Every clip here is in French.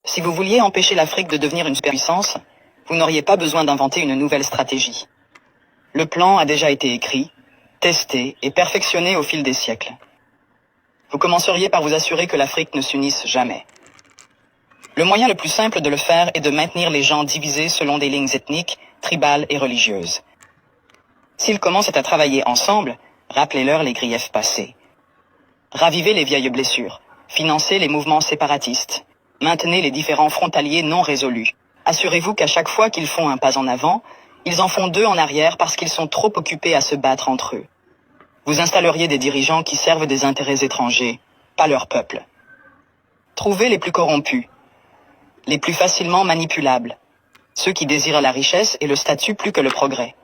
Si vous vouliez empêcher l'Afrique de devenir une superpuissance, vous n'auriez pas besoin d'inventer une nouvelle stratégie. Le plan a déjà été écrit, testé et perfectionné au fil des siècles. Vous commenceriez par vous assurer que l'Afrique ne s'unisse jamais. Le moyen le plus simple de le faire est de maintenir les gens divisés selon des lignes ethniques, tribales et religieuses. S'ils commencent à travailler ensemble, rappelez-leur les griefs passés. Ravivez les vieilles blessures, financez les mouvements séparatistes, maintenez les différends frontaliers non résolus. Assurez-vous qu'à chaque fois qu'ils font un pas en avant, ils en font deux en arrière parce qu'ils sont trop occupés à se battre entre eux. Vous installeriez des dirigeants qui servent des intérêts étrangers, pas leur peuple. Trouvez les plus corrompus, les plus facilement manipulables, ceux qui désirent la richesse et le statut plus que le progrès.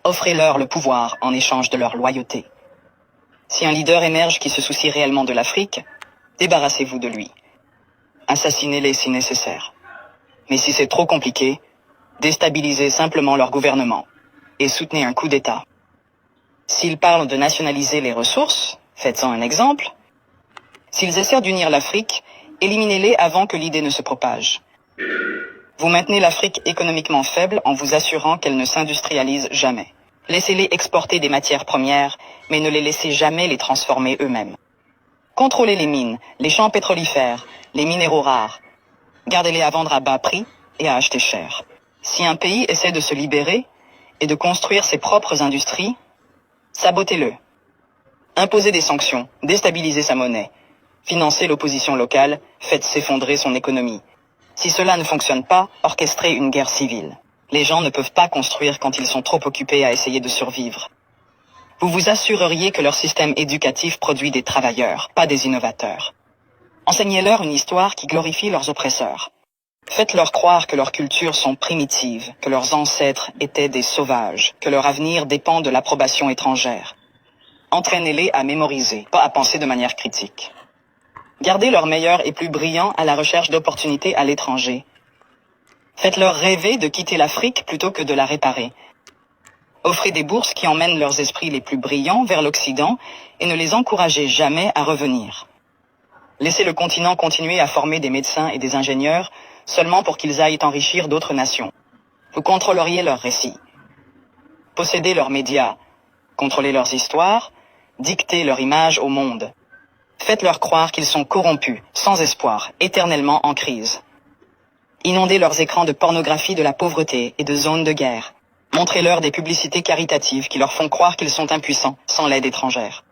Offrez-leur le pouvoir en échange de leur loyauté. Si un leader émerge qui se soucie réellement de l'Afrique, débarrassez-vous de lui. Assassinez-les si nécessaire. Mais si c'est trop compliqué, déstabilisez simplement leur gouvernement et soutenez un coup d'État. S'ils parlent de nationaliser les ressources, faites-en un exemple. S'ils essaient d'unir l'Afrique, éliminez-les avant que l'idée ne se propage. Vous maintenez l'Afrique économiquement faible en vous assurant qu'elle ne s'industrialise jamais. Laissez-les exporter des matières premières, mais ne les laissez jamais les transformer eux-mêmes. Contrôlez les mines, les champs pétrolifères, les minéraux rares. Gardez-les à vendre à bas prix et à acheter cher. Si un pays essaie de se libérer et de construire ses propres industries, sabotez-le. Imposez des sanctions, déstabilisez sa monnaie. Financez l'opposition locale, faites s'effondrer son économie. Si cela ne fonctionne pas, orchestrez une guerre civile. Les gens ne peuvent pas construire quand ils sont trop occupés à essayer de survivre. Vous vous assureriez que leur système éducatif produit des travailleurs, pas des innovateurs. Enseignez-leur une histoire qui glorifie leurs oppresseurs. Faites-leur croire que leurs cultures sont primitives, que leurs ancêtres étaient des sauvages, que leur avenir dépend de l'approbation étrangère. Entraînez-les à mémoriser, pas à penser de manière critique. Gardez leurs meilleurs et plus brillants à la recherche d'opportunités à l'étranger. Faites-leur rêver de quitter l'Afrique plutôt que de la réparer. Offrez des bourses qui emmènent leurs esprits les plus brillants vers l'Occident et ne les encouragez jamais à revenir. Laissez le continent continuer à former des médecins et des ingénieurs seulement pour qu'ils aillent enrichir d'autres nations. Vous contrôleriez leurs récits. Possédez leurs médias, contrôlez leurs histoires, dictez leur image au monde. Faites-leur croire qu'ils sont corrompus, sans espoir, éternellement en crise. Inondez leurs écrans de pornographie de la pauvreté et de zones de guerre. Montrez-leur des publicités caritatives qui leur font croire qu'ils sont impuissants, sans l'aide étrangère.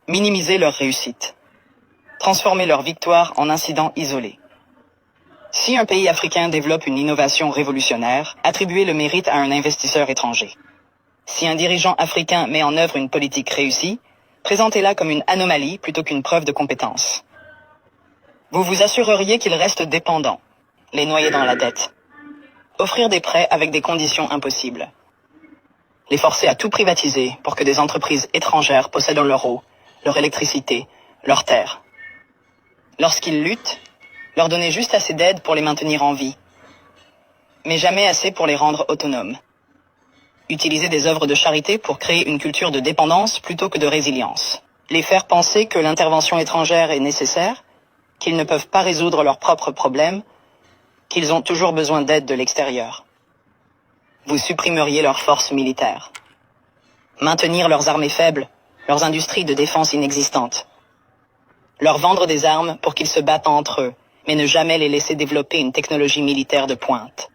Minimisez leur réussite. Transformez leur victoire en incidents isolés. Si un pays africain développe une innovation révolutionnaire, attribuez le mérite à un investisseur étranger. Si un dirigeant africain met en œuvre une politique réussie, présentez-la comme une anomalie plutôt qu'une preuve de compétence. Vous vous assureriez qu'ils restent dépendants, les noyer dans la dette. Offrir des prêts avec des conditions impossibles. Les forcer à tout privatiser pour que des entreprises étrangères possèdent leur eau, leur électricité, leurs terres. Lorsqu'ils luttent, leur donner juste assez d'aide pour les maintenir en vie, mais jamais assez pour les rendre autonomes. Utiliser des œuvres de charité pour créer une culture de dépendance plutôt que de résilience. Les faire penser que l'intervention étrangère est nécessaire, qu'ils ne peuvent pas résoudre leurs propres problèmes, qu'ils ont toujours besoin d'aide de l'extérieur. Vous supprimeriez leurs forces militaires. Maintenir leurs armées faibles, leurs industries de défense inexistantes. Leur vendre des armes pour qu'ils se battent entre eux, mais ne jamais les laisser développer une technologie militaire de pointe.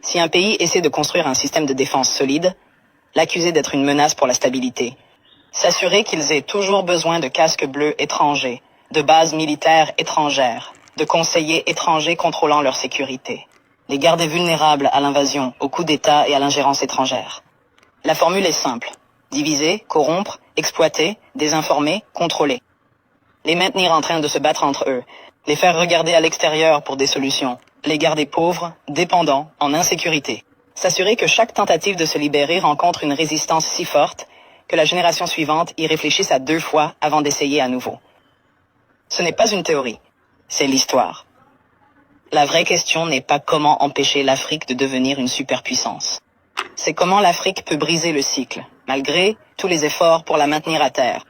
Si un pays essaie de construire un système de défense solide, l'accuser d'être une menace pour la stabilité. S'assurer qu'ils aient toujours besoin de casques bleus étrangers, de bases militaires étrangères, de conseillers étrangers contrôlant leur sécurité. Les garder vulnérables à l'invasion, aux coups d'État et à l'ingérence étrangère. La formule est simple. Diviser, corrompre, exploiter, désinformer, contrôler. Les maintenir en train de se battre entre eux. Les faire regarder à l'extérieur pour des solutions. Les garder pauvres, dépendants, en insécurité. S'assurer que chaque tentative de se libérer rencontre une résistance si forte que la génération suivante y réfléchisse à 2 fois avant d'essayer à nouveau. Ce n'est pas une théorie, c'est l'histoire. La vraie question n'est pas comment empêcher l'Afrique de devenir une superpuissance. C'est comment l'Afrique peut briser le cycle, malgré tous les efforts pour la maintenir à terre.